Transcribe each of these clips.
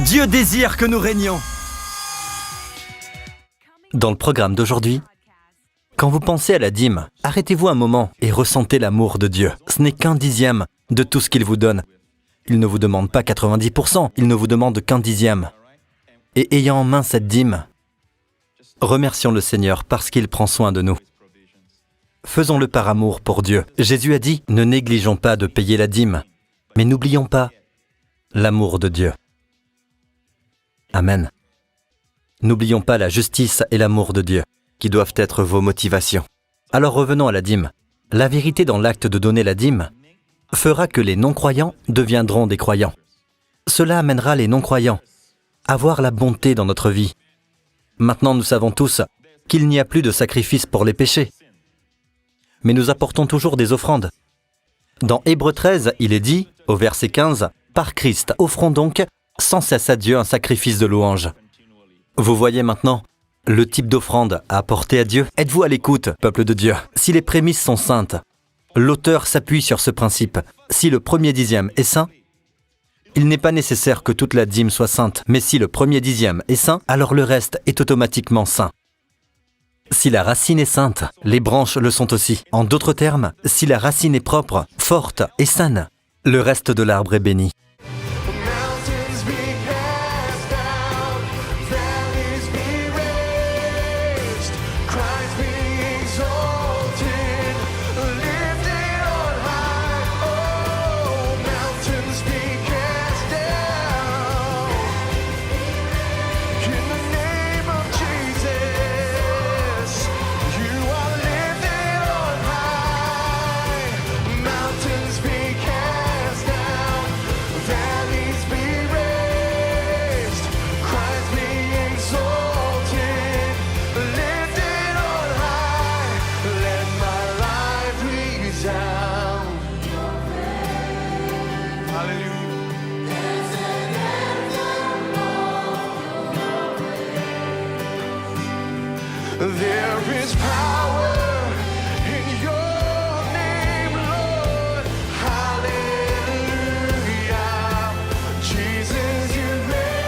Dieu désire que nous régnions. Dans le programme d'aujourd'hui, quand vous pensez à la dîme, arrêtez-vous un moment et ressentez l'amour de Dieu. Ce n'est qu'un dixième de tout ce qu'il vous donne. Il ne vous demande pas 90%, il ne vous demande qu'un dixième. Et ayant en main cette dîme, remercions le Seigneur parce qu'il prend soin de nous. Faisons-le par amour pour Dieu. Jésus a dit, ne négligeons pas de payer la dîme, mais n'oublions pas l'amour de Dieu. Amen. N'oublions pas la justice et l'amour de Dieu, qui doivent être vos motivations. Alors revenons à la dîme. La vérité dans l'acte de donner la dîme fera que les non-croyants deviendront des croyants. Cela amènera les non-croyants à voir la bonté dans notre vie. Maintenant, nous savons tous qu'il n'y a plus de sacrifice pour les péchés. Mais nous apportons toujours des offrandes. Dans Hébreux 13, il est dit, au verset 15, « Par Christ, offrons donc sans cesse à Dieu un sacrifice de louange. » Vous voyez maintenant le type d'offrande à apporter à Dieu. Êtes-vous à l'écoute, peuple de Dieu? Si les prémices sont saintes, l'auteur s'appuie sur ce principe. Si le premier dixième est saint, il n'est pas nécessaire que toute la dîme soit sainte. Mais si le premier dixième est saint, alors le reste est automatiquement saint. Si la racine est sainte, les branches le sont aussi. En d'autres termes, si la racine est propre, forte et saine, le reste de l'arbre est béni. There is power in your name, Lord. Hallelujah. Jesus, you reign.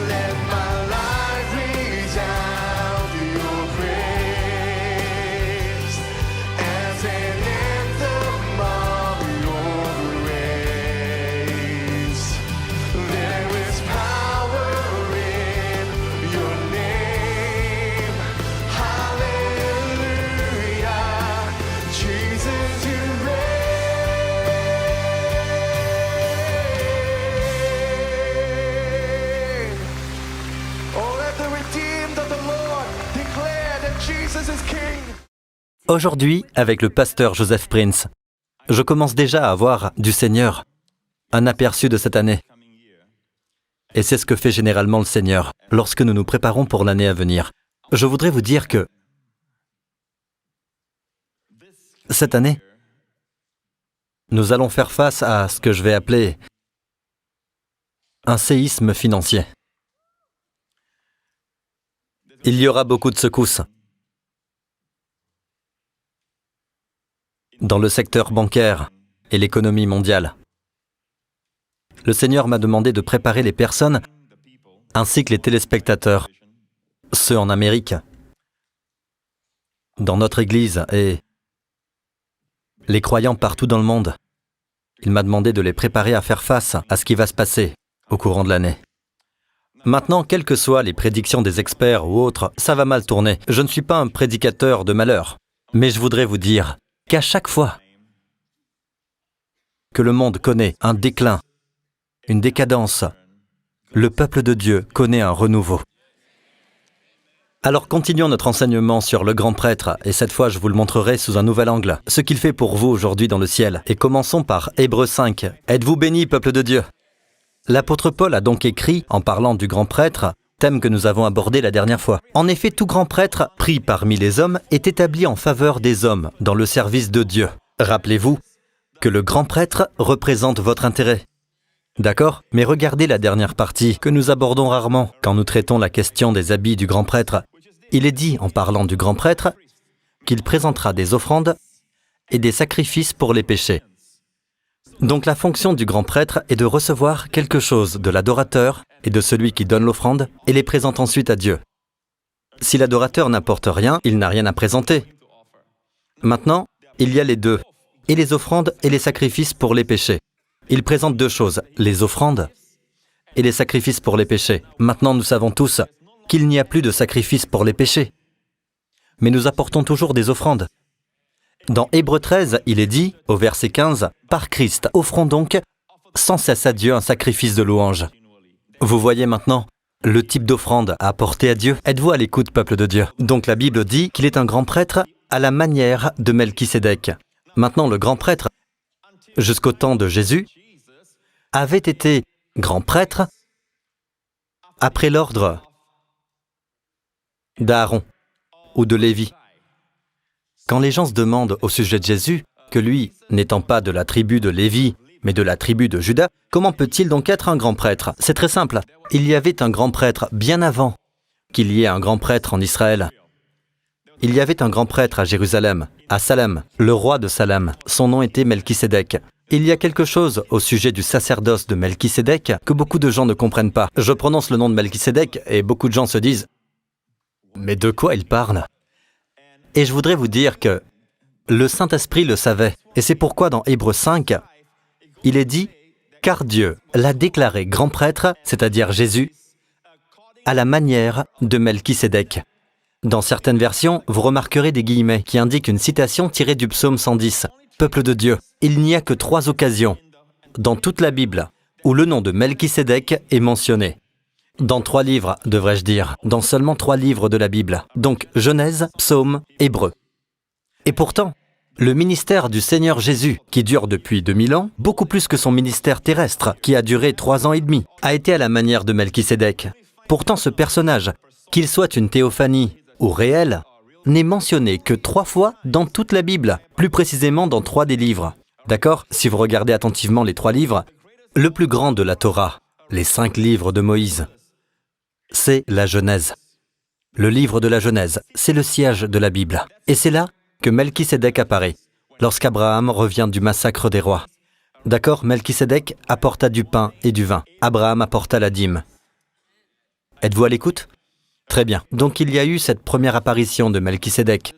Let my life resound to your praise as an anthem of your grace. There is power in your name. Hallelujah. Jesus, you reign. Oh, let the redeemed of the Lord declare that Jesus is King. Aujourd'hui, avec le pasteur Joseph Prince, je commence déjà à avoir du Seigneur un aperçu de cette année. Et c'est ce que fait généralement le Seigneur lorsque nous nous préparons pour l'année à venir. Je voudrais vous dire que cette année, nous allons faire face à ce que je vais appeler un séisme financier. Il y aura beaucoup de secousses. Dans le secteur bancaire et l'économie mondiale. Le Seigneur m'a demandé de préparer les personnes ainsi que les téléspectateurs, ceux en Amérique, dans notre Église et les croyants partout dans le monde. Il m'a demandé de les préparer à faire face à ce qui va se passer au courant de l'année. Maintenant, quelles que soient les prédictions des experts ou autres, ça va mal tourner. Je ne suis pas un prédicateur de malheur, mais je voudrais vous dire qu'à chaque fois que le monde connaît un déclin, une décadence, le peuple de Dieu connaît un renouveau. Alors continuons notre enseignement sur le grand prêtre, et cette fois je vous le montrerai sous un nouvel angle, ce qu'il fait pour vous aujourd'hui dans le ciel. Et commençons par Hébreux 5. Êtes-vous bénis, peuple de Dieu? L'apôtre Paul a donc écrit, en parlant du grand prêtre, thème que nous avons abordé la dernière fois. En effet, tout grand prêtre, pris parmi les hommes, est établi en faveur des hommes, dans le service de Dieu. Rappelez-vous que le grand prêtre représente votre intérêt. D'accord? Mais regardez la dernière partie, que nous abordons rarement, quand nous traitons la question des habits du grand prêtre. Il est dit, en parlant du grand prêtre, qu'il présentera des offrandes et des sacrifices pour les péchés. Donc la fonction du grand prêtre est de recevoir quelque chose de l'adorateur et de celui qui donne l'offrande et les présente ensuite à Dieu. Si l'adorateur n'apporte rien, il n'a rien à présenter. Maintenant, il y a les deux, et les offrandes et les sacrifices pour les péchés. Il présente deux choses, les offrandes et les sacrifices pour les péchés. Maintenant, nous savons tous qu'il n'y a plus de sacrifices pour les péchés. Mais nous apportons toujours des offrandes. Dans Hébreux 13, il est dit, au verset 15, « Par Christ, offrons donc sans cesse à Dieu un sacrifice de louange. » Vous voyez maintenant le type d'offrande à apporter à Dieu. Êtes-vous à l'écoute, peuple de Dieu? Donc la Bible dit qu'il est un grand prêtre à la manière de Melchisédek. Maintenant, le grand prêtre, jusqu'au temps de Jésus, avait été grand prêtre après l'ordre d'Aaron ou de Lévi. Quand les gens se demandent au sujet de Jésus, que lui, n'étant pas de la tribu de Lévi, mais de la tribu de Juda, comment peut-il donc être un grand prêtre? C'est très simple. Il y avait un grand prêtre bien avant qu'il y ait un grand prêtre en Israël. Il y avait un grand prêtre à Jérusalem, à Salem, le roi de Salem. Son nom était Melchisédek. Il y a quelque chose au sujet du sacerdoce de Melchisédek que beaucoup de gens ne comprennent pas. Je prononce le nom de Melchisédek et beaucoup de gens se disent « Mais de quoi il parle ?» Et je voudrais vous dire que le Saint-Esprit le savait. Et c'est pourquoi dans Hébreux 5, il est dit « Car Dieu l'a déclaré grand prêtre, c'est-à-dire Jésus, à la manière de Melchisédek. » Dans certaines versions, vous remarquerez des guillemets qui indiquent une citation tirée du psaume 110. « Peuple de Dieu, il n'y a que 3 occasions dans toute la Bible où le nom de Melchisédek est mentionné. Dans 3 livres, devrais-je dire, dans seulement 3 livres de la Bible. Donc Genèse, Psaume, Hébreux. Et pourtant, le ministère du Seigneur Jésus, qui dure depuis 2000 ans, beaucoup plus que son ministère terrestre, qui a duré 3 ans et demi, a été à la manière de Melchisédek. Pourtant, ce personnage, qu'il soit une théophanie ou réel, n'est mentionné que 3 fois dans toute la Bible, plus précisément dans 3 des livres. D'accord? Si vous regardez attentivement les 3 livres, le plus grand de la Torah, les 5 livres de Moïse, c'est la Genèse. Le livre de la Genèse, c'est le siège de la Bible. Et c'est là que Melchisédek apparaît, lorsqu'Abraham revient du massacre des rois. D'accord, Melchisédek apporta du pain et du vin. Abraham apporta la dîme. Êtes-vous à l'écoute? Très bien. Donc il y a eu cette première apparition de Melchisédek.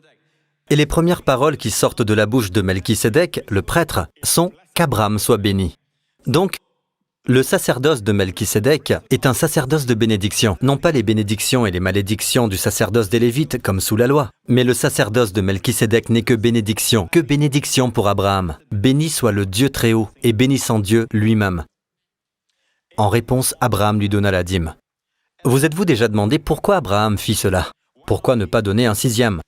Et les premières paroles qui sortent de la bouche de Melchisédek, le prêtre, sont « qu'Abraham soit béni ». Donc, le sacerdoce de Melchisédek est un sacerdoce de bénédiction. Non pas les bénédictions et les malédictions du sacerdoce des Lévites, comme sous la loi. Mais le sacerdoce de Melchisédek n'est que bénédiction pour Abraham. Béni soit le Dieu très haut et bénissant Dieu lui-même. En réponse, Abraham lui donna la dîme. Vous êtes-vous déjà demandé pourquoi Abraham fit cela? Pourquoi ne pas donner un 6e?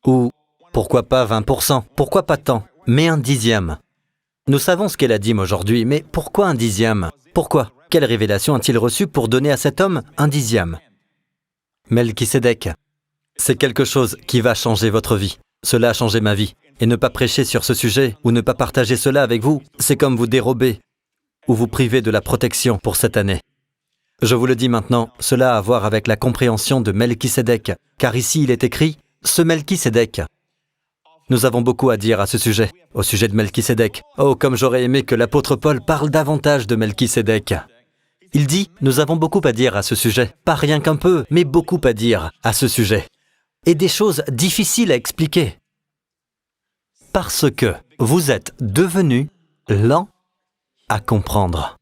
Ou pourquoi pas 20%? Pourquoi pas tant? Mais un 10e. Nous savons ce qu'est la dîme aujourd'hui, mais pourquoi un 10e? Pourquoi? Quelle révélation a-t-il reçue pour donner à cet homme un 10e? Melchisédek, c'est quelque chose qui va changer votre vie. Cela a changé ma vie. Et ne pas prêcher sur ce sujet ou ne pas partager cela avec vous, c'est comme vous dérober ou vous priver de la protection pour cette année. Je vous le dis maintenant, cela a à voir avec la compréhension de Melchisédek, car ici il est écrit « ce Melchisédek ». Nous avons beaucoup à dire à ce sujet, au sujet de Melchisédek. Oh, comme j'aurais aimé que l'apôtre Paul parle davantage de Melchisédek. Il dit, nous avons beaucoup à dire à ce sujet. Pas rien qu'un peu, mais beaucoup à dire à ce sujet. Et des choses difficiles à expliquer. Parce que vous êtes devenus lents à comprendre.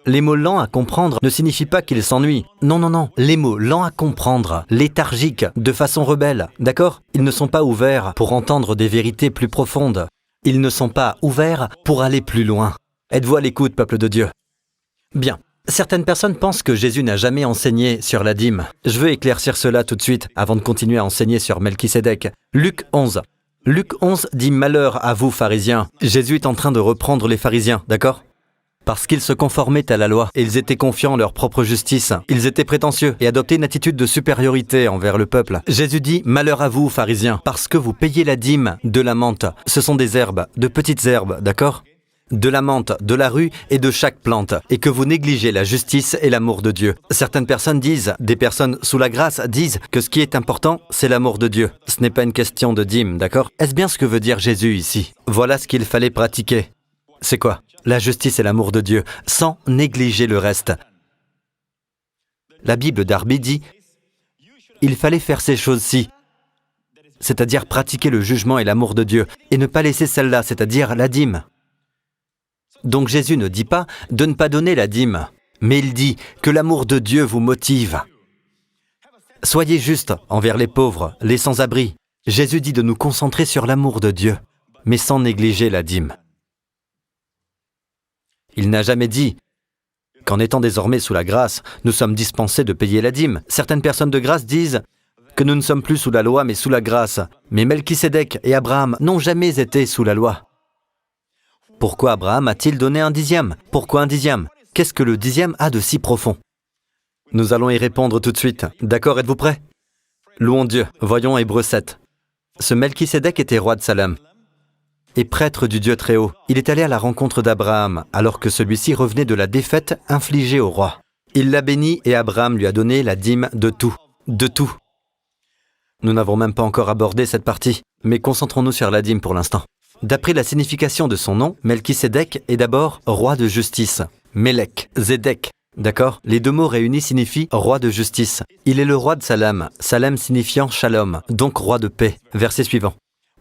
Les mots lents à comprendre ne signifient pas qu'ils s'ennuient. Non, non, non. Les mots lents à comprendre, léthargiques, de façon rebelle, d'accord? Ils ne sont pas ouverts pour entendre des vérités plus profondes. Ils ne sont pas ouverts pour aller plus loin. Êtes-vous à l'écoute, peuple de Dieu? Bien. Certaines personnes pensent que Jésus n'a jamais enseigné sur la dîme. Je veux éclaircir cela tout de suite, avant de continuer à enseigner sur Melchisédek. Luc 11. Luc 11 dit « Malheur à vous, pharisiens ». Jésus est en train de reprendre les pharisiens, d'accord? Parce qu'ils se conformaient à la loi et ils étaient confiants en leur propre justice. Ils étaient prétentieux et adoptaient une attitude de supériorité envers le peuple. Jésus dit « Malheur à vous, pharisiens, parce que vous payez la dîme de la menthe. Ce sont des herbes, de petites herbes, d'accord? De la menthe, de la rue et de chaque plante, et que vous négligez la justice et l'amour de Dieu. » Certaines personnes disent, des personnes sous la grâce disent que ce qui est important, c'est l'amour de Dieu. Ce n'est pas une question de dîme, d'accord? Est-ce bien ce que veut dire Jésus ici? Voilà ce qu'il fallait pratiquer. C'est quoi? La justice et l'amour de Dieu, sans négliger le reste. La Bible d'Arby dit « Il fallait faire ces choses-ci », c'est-à-dire pratiquer le jugement et l'amour de Dieu, et ne pas laisser celle-là, c'est-à-dire la dîme. Donc Jésus ne dit pas de ne pas donner la dîme, mais il dit que l'amour de Dieu vous motive. Soyez justes envers les pauvres, les sans-abri. Jésus dit de nous concentrer sur l'amour de Dieu, mais sans négliger la dîme. Il n'a jamais dit qu'en étant désormais sous la grâce, nous sommes dispensés de payer la dîme. Certaines personnes de grâce disent que nous ne sommes plus sous la loi, mais sous la grâce. Mais Melchisédek et Abraham n'ont jamais été sous la loi. Pourquoi Abraham a-t-il donné un dixième? Pourquoi un dixième? Qu'est-ce que le dixième a de si profond? Nous allons y répondre tout de suite. D'accord, êtes-vous prêts? Louons Dieu. Voyons Hébreux 7. Ce Melchisédek était roi de Salem et prêtre du Dieu très haut. Il est allé à la rencontre d'Abraham, alors que celui-ci revenait de la défaite infligée au roi. Il l'a béni et Abraham lui a donné la dîme de tout. De tout. Nous n'avons même pas encore abordé cette partie, mais concentrons-nous sur la dîme pour l'instant. D'après la signification de son nom, Melchisédek est d'abord roi de justice. Melech, Zédek. D'accord? Les deux mots réunis signifient roi de justice. Il est le roi de Salem, Salem signifiant shalom, donc roi de paix. Verset suivant.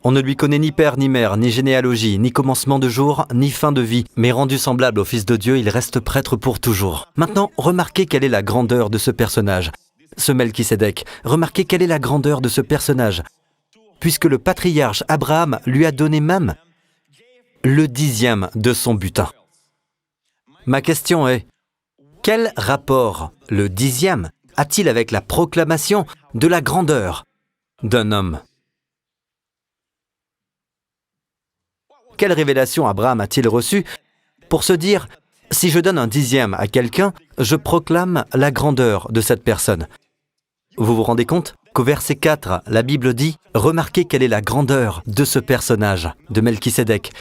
On ne lui connaît ni père, ni mère, ni généalogie, ni commencement de jour, ni fin de vie, mais rendu semblable au Fils de Dieu, il reste prêtre pour toujours. Maintenant, remarquez quelle est la grandeur de ce personnage. Ce Melchisédek, remarquez quelle est la grandeur de ce personnage, puisque le patriarche Abraham lui a donné même le dixième de son butin. Ma question est, quel rapport le dixième a-t-il avec la proclamation de la grandeur d'un homme? Quelle révélation Abraham a-t-il reçue pour se dire « Si je donne un dixième à quelqu'un, je proclame la grandeur de cette personne ». Vous vous rendez compte qu'au verset 4, la Bible dit « Remarquez quelle est la grandeur de ce personnage, de Melchisédek,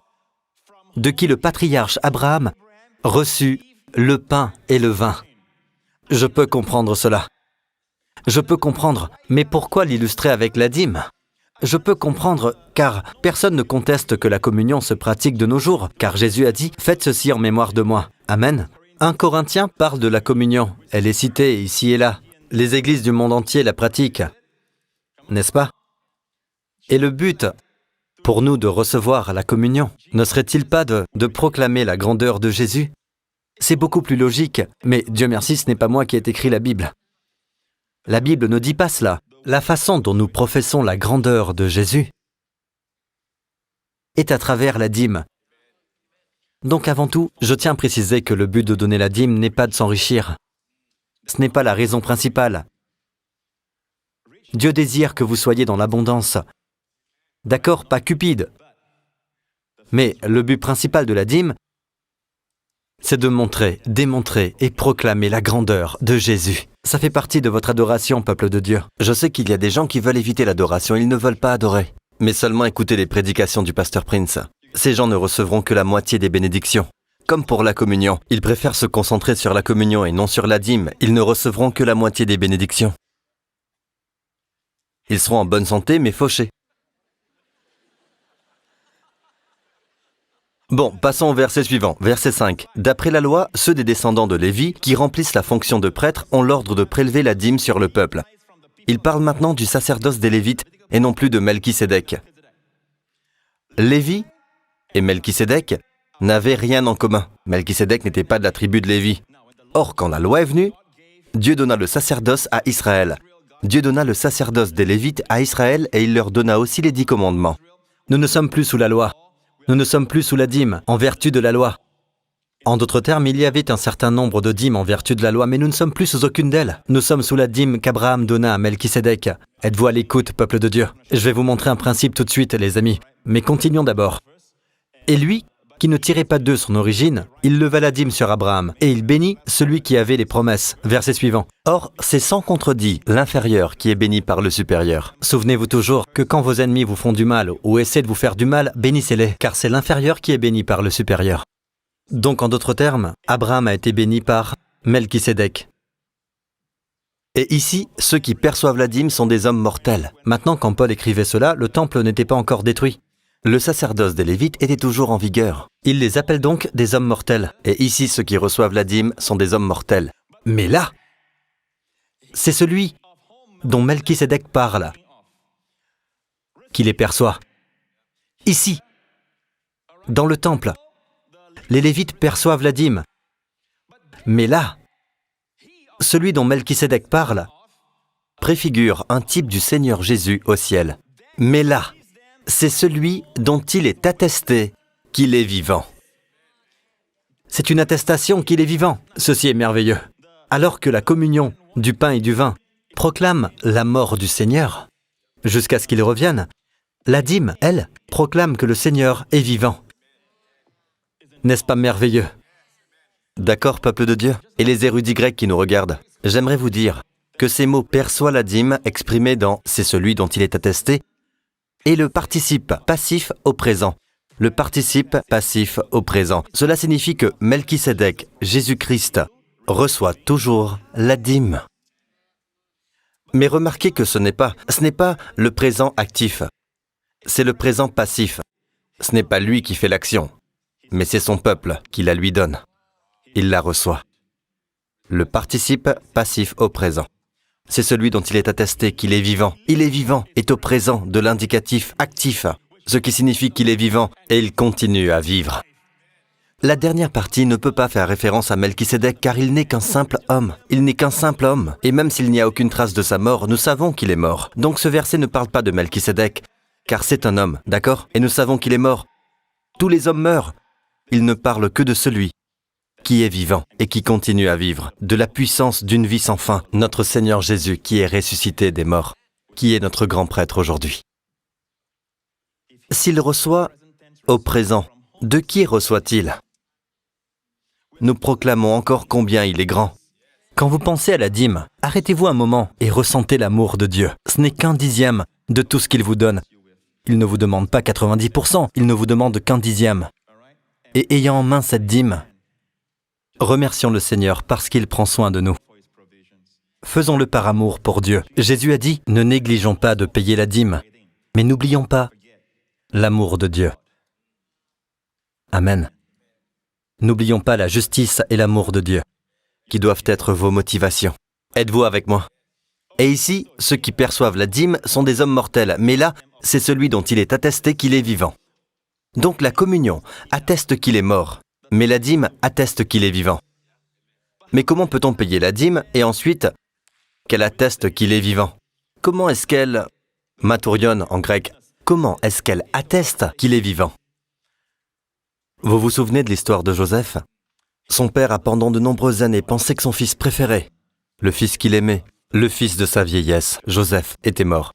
de qui le patriarche Abraham reçut le pain et le vin. » Je peux comprendre cela. Je peux comprendre, mais pourquoi l'illustrer avec la dîme? Je peux comprendre, car personne ne conteste que la communion se pratique de nos jours, car Jésus a dit « Faites ceci en mémoire de moi ». Amen. 1 Corinthiens parle de la communion. Elle est citée ici et là. Les églises du monde entier la pratiquent, n'est-ce pas? Et le but, pour nous de recevoir la communion, ne serait-il pas de proclamer la grandeur de Jésus? C'est beaucoup plus logique, mais Dieu merci, ce n'est pas moi qui ai écrit la Bible. La Bible ne dit pas cela. La façon dont nous professons la grandeur de Jésus est à travers la dîme. Donc avant tout, je tiens à préciser que le but de donner la dîme n'est pas de s'enrichir. Ce n'est pas la raison principale. Dieu désire que vous soyez dans l'abondance. D'accord, pas cupide. Mais le but principal de la dîme, c'est de montrer, démontrer et proclamer la grandeur de Jésus. Ça fait partie de votre adoration, peuple de Dieu. Je sais qu'il y a des gens qui veulent éviter l'adoration, ils ne veulent pas adorer, mais seulement écouter les prédications du pasteur Prince. Ces gens ne recevront que la moitié des bénédictions. Comme pour la communion, ils préfèrent se concentrer sur la communion et non sur la dîme. Ils ne recevront que la moitié des bénédictions. Ils seront en bonne santé, mais fauchés. Bon, passons au verset suivant, verset 5. D'après la loi, ceux des descendants de Lévi qui remplissent la fonction de prêtre ont l'ordre de prélever la dîme sur le peuple. Il parle maintenant du sacerdoce des Lévites et non plus de Melchisédek. Lévi et Melchisédek n'avaient rien en commun. Melchisédek n'était pas de la tribu de Lévi. Or, quand la loi est venue, Dieu donna le sacerdoce à Israël. Dieu donna le sacerdoce des Lévites à Israël et il leur donna aussi les 10 commandements. Nous ne sommes plus sous la loi. Nous ne sommes plus sous la dîme, en vertu de la loi. En d'autres termes, il y avait un certain nombre de dîmes en vertu de la loi, mais nous ne sommes plus sous aucune d'elles. Nous sommes sous la dîme qu'Abraham donna à Melchisédek. Êtes-vous à l'écoute, peuple de Dieu? Je vais vous montrer un principe tout de suite, les amis. Mais continuons d'abord. Et lui, qui ne tirait pas d'eux son origine, il leva la dîme sur Abraham, et il bénit celui qui avait les promesses. Verset suivant. Or, c'est sans contredit l'inférieur qui est béni par le supérieur. Souvenez-vous toujours que quand vos ennemis vous font du mal ou essaient de vous faire du mal, bénissez-les, car c'est l'inférieur qui est béni par le supérieur. Donc, en d'autres termes, Abraham a été béni par Melchisédek. Et ici, ceux qui perçoivent la dîme sont des hommes mortels. Maintenant, quand Paul écrivait cela, le temple n'était pas encore détruit. Le sacerdoce des Lévites était toujours en vigueur. Il les appelle donc des hommes mortels. Et ici, ceux qui reçoivent la dîme sont des hommes mortels. Mais là, c'est celui dont Melchisédek parle qui les perçoit. Ici, dans le temple, les Lévites perçoivent la dîme. Mais là, celui dont Melchisédek parle préfigure un type du Seigneur Jésus au ciel. Mais là, c'est celui dont il est attesté qu'il est vivant. C'est une attestation qu'il est vivant. Ceci est merveilleux. Alors que la communion du pain et du vin proclame la mort du Seigneur, jusqu'à ce qu'il revienne, la dîme, elle, proclame que le Seigneur est vivant. N'est-ce pas merveilleux? D'accord, peuple de Dieu? Et les érudits grecs qui nous regardent, j'aimerais vous dire que ces mots « perçoit la dîme » exprimés dans « c'est celui dont il est attesté » et le participe passif au présent. Le participe passif au présent. Cela signifie que Melchisédek, Jésus-Christ, reçoit toujours la dîme. Mais remarquez que ce n'est pas le présent actif, c'est le présent passif. Ce n'est pas lui qui fait l'action, mais c'est son peuple qui la lui donne. Il la reçoit. Le participe passif au présent. C'est celui dont il est attesté qu'il est vivant. Il est vivant est au présent de l'indicatif actif, ce qui signifie qu'il est vivant et il continue à vivre. La dernière partie ne peut pas faire référence à Melchisédek car il n'est qu'un simple homme. Il n'est qu'un simple homme. Et même s'il n'y a aucune trace de sa mort, nous savons qu'il est mort. Donc ce verset ne parle pas de Melchisédek, car c'est un homme, d'accord? Et nous savons qu'il est mort. Tous les hommes meurent. Il ne parle que de celui qui est vivant et qui continue à vivre, de la puissance d'une vie sans fin, notre Seigneur Jésus qui est ressuscité des morts, qui est notre grand prêtre aujourd'hui. S'il reçoit au présent, de qui reçoit-il? Nous proclamons encore combien il est grand. Quand vous pensez à la dîme, arrêtez-vous un moment et ressentez l'amour de Dieu. Ce n'est qu'un dixième de tout ce qu'il vous donne. Il ne vous demande pas 90%, il ne vous demande qu'un dixième. Et ayant en main cette dîme, remercions le Seigneur parce qu'il prend soin de nous. Faisons-le par amour pour Dieu. Jésus a dit, ne négligeons pas de payer la dîme, mais n'oublions pas l'amour de Dieu. Amen. N'oublions pas la justice et l'amour de Dieu, qui doivent être vos motivations. Êtes-vous avec moi? Et ici, ceux qui perçoivent la dîme sont des hommes mortels, mais là, c'est celui dont il est attesté qu'il est vivant. Donc la communion atteste qu'il est mort, mais la dîme atteste qu'il est vivant. Mais comment peut-on payer la dîme et ensuite qu'elle atteste qu'il est vivant? Comment est-ce qu'elle, maturion en grec, comment est-ce qu'elle atteste qu'il est vivant? Vous vous souvenez de l'histoire de Joseph? Son père a pendant de nombreuses années pensé que son fils préféré, le fils qu'il aimait, le fils de sa vieillesse, Joseph, était mort.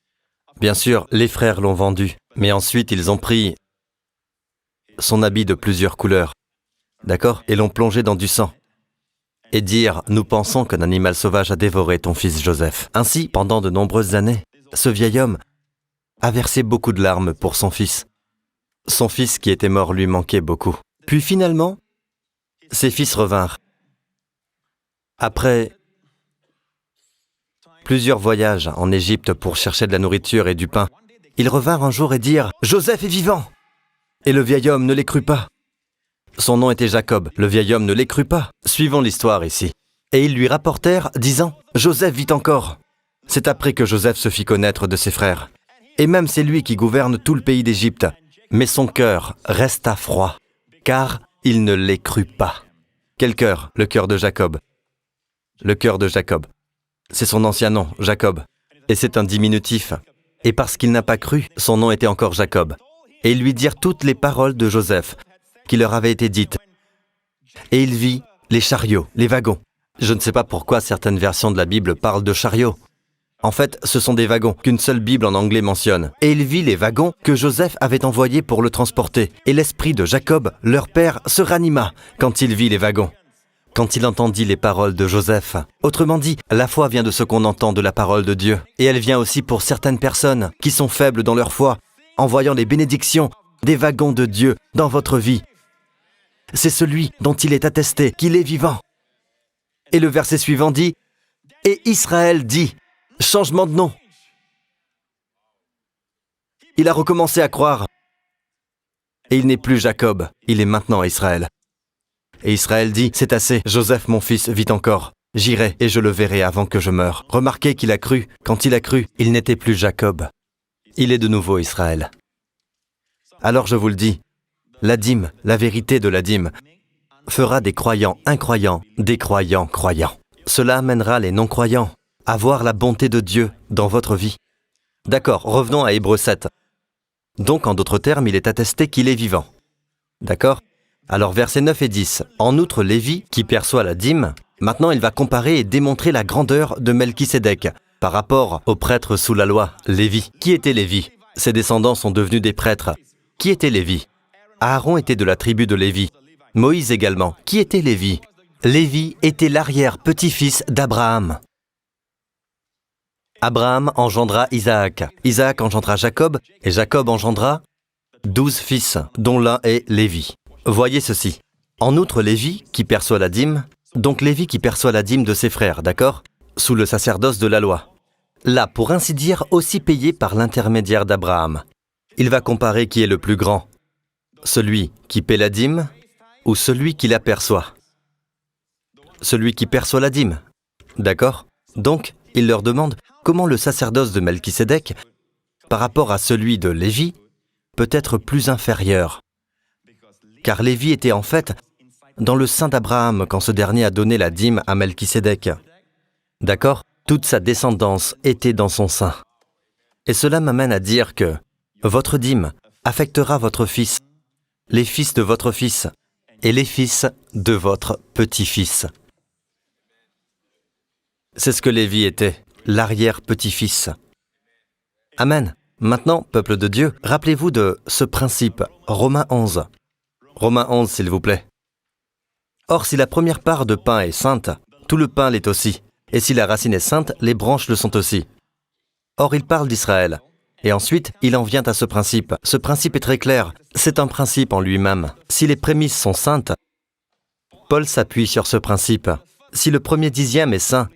Bien sûr, les frères l'ont vendu, mais ensuite ils ont pris son habit de plusieurs couleurs, d'accord, et l'ont plongé dans du sang. Et dire, nous pensons qu'un animal sauvage a dévoré ton fils Joseph. Ainsi, pendant de nombreuses années, ce vieil homme a versé beaucoup de larmes pour son fils. Son fils qui était mort lui manquait beaucoup. Puis finalement, ses fils revinrent. Après plusieurs voyages en Égypte pour chercher de la nourriture et du pain, ils revinrent un jour et dirent « Joseph est vivant !» Et le vieil homme ne les crut pas. Son nom était Jacob. Le vieil homme ne les crut pas. Suivons l'histoire ici. Et ils lui rapportèrent, disant « Joseph vit encore !» C'est après que Joseph se fit connaître de ses frères. Et même c'est lui qui gouverne tout le pays d'Égypte. Mais son cœur resta froid, car il ne les crut pas. Quel cœur? Le cœur de Jacob. Le cœur de Jacob. C'est son ancien nom, Jacob. Et c'est un diminutif. Et parce qu'il n'a pas cru, son nom était encore Jacob. Et ils lui dirent toutes les paroles de Joseph, qui leur avaient été dites. Et il vit les chariots, les wagons. Je ne sais pas pourquoi certaines versions de la Bible parlent de chariots. En fait, ce sont des wagons qu'une seule Bible en anglais mentionne. Et il vit les wagons que Joseph avait envoyés pour le transporter. Et l'esprit de Jacob, leur père, se ranima quand il vit les wagons. Quand il entendit les paroles de Joseph. Autrement dit, la foi vient de ce qu'on entend de la parole de Dieu. Et elle vient aussi pour certaines personnes qui sont faibles dans leur foi, en voyant les bénédictions des wagons de Dieu dans votre vie. C'est celui dont il est attesté qu'il est vivant. Et le verset suivant dit, « Et Israël dit, changement de nom. » Il a recommencé à croire. et il n'est plus Jacob, il est maintenant Israël. Et Israël dit, c'est assez, Joseph mon fils vit encore. J'irai et je le verrai avant que je meure. Remarquez qu'il a cru. Quand il a cru, il n'était plus Jacob. Il est de nouveau Israël. Alors je vous le dis, la dîme, la vérité de la dîme, fera des croyants incroyants, des croyants croyants. Cela amènera les non-croyants à voir la bonté de Dieu dans votre vie. D'accord, revenons à Hébreux 7. Donc, en d'autres termes, il est attesté qu'il est vivant. D'accord? Alors, versets 9 et 10. En outre, Lévi, qui perçoit la dîme, maintenant il va comparer et démontrer la grandeur de Melchisédek par rapport au prêtre sous la loi, Lévi. Qui était Lévi? Ses descendants sont devenus des prêtres. Qui était Lévi? Aaron était de la tribu de Lévi. Moïse également. Qui était Lévi? Lévi était l'arrière-petit-fils d'Abraham. Abraham engendra Isaac. Isaac engendra Jacob, et Jacob engendra 12 fils, dont l'un est Lévi. Voyez ceci. En outre, Lévi, qui perçoit la dîme, donc Lévi qui perçoit la dîme de ses frères, d'accord? Sous le sacerdoce de la loi. Là, pour ainsi dire, aussi payé par l'intermédiaire d'Abraham. Il va comparer qui est le plus grand. Celui qui paie la dîme ou celui qui la perçoit? Celui qui perçoit la dîme. D'accord? Donc, il leur demande comment le sacerdoce de Melchisédek, par rapport à celui de Lévi, peut être plus inférieur. Car Lévi était en fait dans le sein d'Abraham quand ce dernier a donné la dîme à Melchisédek. D'accord? Toute sa descendance était dans son sein. Et cela m'amène à dire que votre dîme affectera votre fils, les fils de votre fils et les fils de votre petit-fils. C'est ce que Lévi était, l'arrière-petit-fils. Amen. Maintenant, peuple de Dieu, rappelez-vous de ce principe, Romains 11. Romains 11, s'il vous plaît. Or, si la première part de pain est sainte, tout le pain l'est aussi. Et si la racine est sainte, les branches le sont aussi. Or, il parle d'Israël. Et ensuite, il en vient à ce principe. Ce principe est très clair. C'est un principe en lui-même. Si les prémices sont saintes, Paul s'appuie sur ce principe. Si le premier dixième est saint,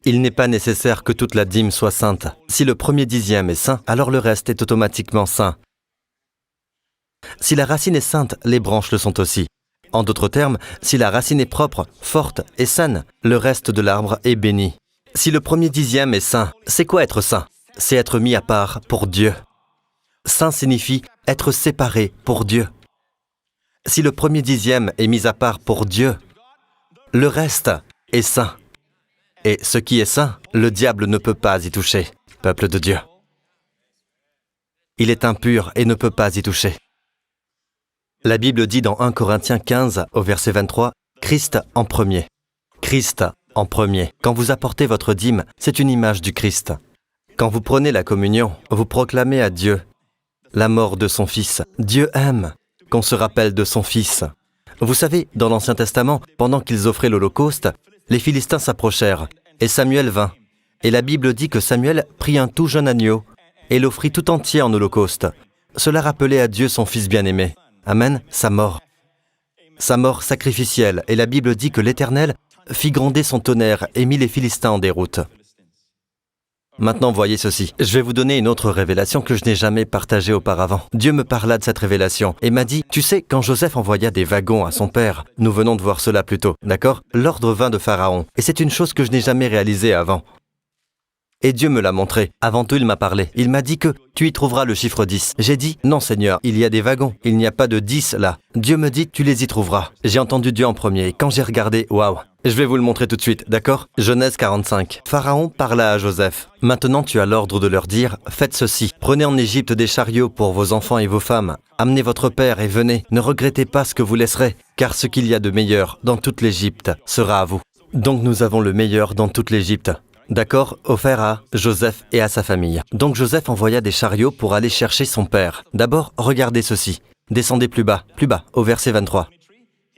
il n'est pas nécessaire que toute la dîme soit sainte. Si le premier dixième est saint, alors le reste est automatiquement saint. Si la racine est sainte, les branches le sont aussi. En d'autres termes, si la racine est propre, forte et saine, le reste de l'arbre est béni. Si le premier dixième est saint, c'est quoi être saint? C'est être mis à part pour Dieu. Saint signifie être séparé pour Dieu. Si le premier dixième est mis à part pour Dieu, le reste est saint. Et ce qui est saint, le diable ne peut pas y toucher, peuple de Dieu. Il est impur et ne peut pas y toucher. La Bible dit dans 1 Corinthiens 15, au verset 23, « Christ en premier ». Christ en premier. Quand vous apportez votre dîme, c'est une image du Christ. Quand vous prenez la communion, vous proclamez à Dieu la mort de son Fils. Dieu aime qu'on se rappelle de son Fils. Vous savez, dans l'Ancien Testament, pendant qu'ils offraient l'Holocauste, les Philistins s'approchèrent, et Samuel vint. Et la Bible dit que Samuel prit un tout jeune agneau et l'offrit tout entier en holocauste. Cela rappelait à Dieu son Fils bien-aimé. Amen, sa mort sacrificielle. Et la Bible dit que l'Éternel fit gronder son tonnerre et mit les Philistins en déroute. Maintenant, voyez ceci. Je vais vous donner une autre révélation que je n'ai jamais partagée auparavant. Dieu me parla de cette révélation et m'a dit, tu sais, quand Joseph envoya des wagons à son père, nous venons de voir cela plus tôt, d'accord? L'ordre vint de Pharaon. Et c'est une chose que je n'ai jamais réalisée avant. Et Dieu me l'a montré. Avant tout, il m'a parlé. Il m'a dit que tu y trouveras le chiffre 10. J'ai dit, non Seigneur, il y a des wagons. Il n'y a pas de 10 là. Dieu me dit, tu les y trouveras. J'ai entendu Dieu en premier. Et quand j'ai regardé, waouh. Je vais vous le montrer tout de suite, d'accord? Genèse 45. Pharaon parla à Joseph. Maintenant, tu as l'ordre de leur dire, faites ceci. Prenez en Égypte des chariots pour vos enfants et vos femmes. Amenez votre père et venez. Ne regrettez pas ce que vous laisserez, car ce qu'il y a de meilleur dans toute l'Égypte sera à vous. Donc nous avons le meilleur dans toute l'Égypte. D'accord, offert à Joseph et à sa famille. Donc Joseph envoya des chariots pour aller chercher son père. D'abord, regardez ceci. Descendez plus bas, au verset 23.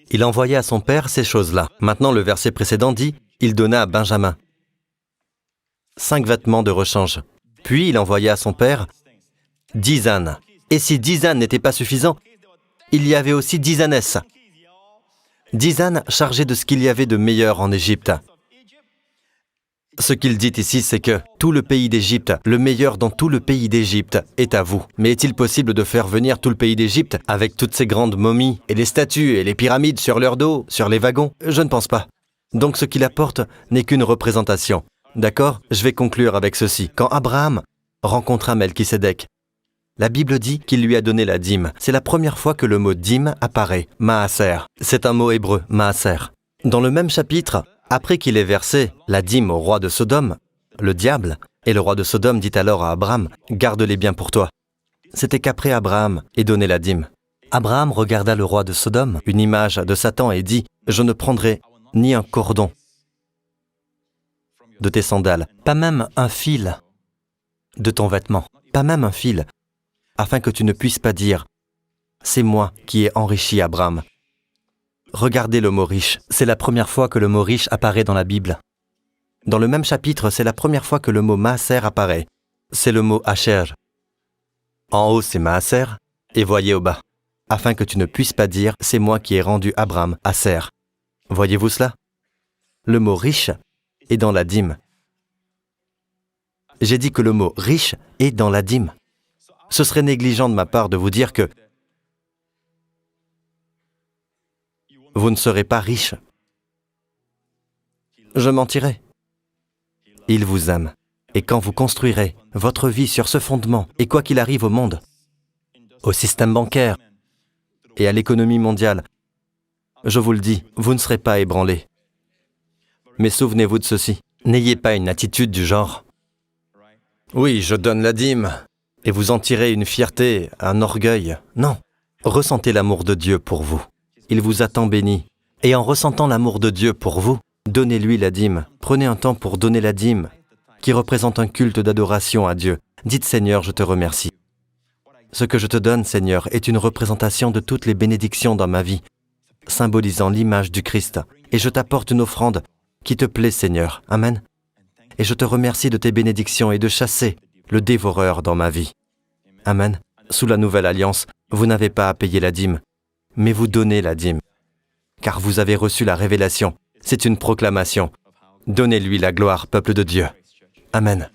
Il envoya à son père ces choses-là. Maintenant, le verset précédent dit, il donna à Benjamin 5 vêtements de rechange. Puis il envoya à son père 10 ânes. Et si 10 ânes n'étaient pas suffisants, il y avait aussi 10 ânesses. 10 ânes chargés de ce qu'il y avait de meilleur en Égypte. Ce qu'il dit ici, c'est que tout le pays d'Égypte, le meilleur dans tout le pays d'Égypte, est à vous. Mais est-il possible de faire venir tout le pays d'Égypte avec toutes ces grandes momies et les statues et les pyramides sur leur dos, sur les wagons? Je ne pense pas. Donc ce qu'il apporte n'est qu'une représentation. D'accord? Je vais conclure avec ceci. Quand Abraham rencontra Melchisédek, la Bible dit qu'il lui a donné la dîme. C'est la première fois que le mot dîme apparaît, maaser. C'est un mot hébreu, maaser. Dans le même chapitre, après qu'il ait versé la dîme au roi de Sodome, le diable, et le roi de Sodome dit alors à Abraham, « Garde-les bien pour toi ». C'était qu'après Abraham ait donné la dîme. Abraham regarda le roi de Sodome, une image de Satan, et dit, « Je ne prendrai ni un cordon de tes sandales, pas même un fil de ton vêtement, pas même un fil, afin que tu ne puisses pas dire, « C'est moi qui ai enrichi Abraham ». Regardez le mot riche, c'est la première fois que le mot riche apparaît dans la Bible. Dans le même chapitre, c'est la première fois que le mot maaser apparaît. C'est le mot asher. En haut, c'est maaser, et voyez au bas, afin que tu ne puisses pas dire, c'est moi qui ai rendu Abraham aser. Voyez-vous cela? Le mot riche est dans la dîme. J'ai dit que le mot riche est dans la dîme. Ce serait négligent de ma part de vous dire que vous ne serez pas riche. Je mentirais. Il vous aime. Et quand vous construirez votre vie sur ce fondement, et quoi qu'il arrive au monde, au système bancaire et à l'économie mondiale, je vous le dis, vous ne serez pas ébranlés. Mais souvenez-vous de ceci, n'ayez pas une attitude du genre « Oui, je donne la dîme » et vous en tirez une fierté, un orgueil. Non, ressentez l'amour de Dieu pour vous. Il vous a tant béni. Et en ressentant l'amour de Dieu pour vous, donnez-lui la dîme. Prenez un temps pour donner la dîme, qui représente un culte d'adoration à Dieu. Dites, Seigneur, je te remercie. Ce que je te donne, Seigneur, est une représentation de toutes les bénédictions dans ma vie, symbolisant l'image du Christ. Et je t'apporte une offrande qui te plaît, Seigneur. Amen. Et je te remercie de tes bénédictions et de chasser le dévoreur dans ma vie. Amen. Sous la nouvelle alliance, vous n'avez pas à payer la dîme, mais vous donnez la dîme, car vous avez reçu la révélation. C'est une proclamation. Donnez-lui la gloire, peuple de Dieu. Amen.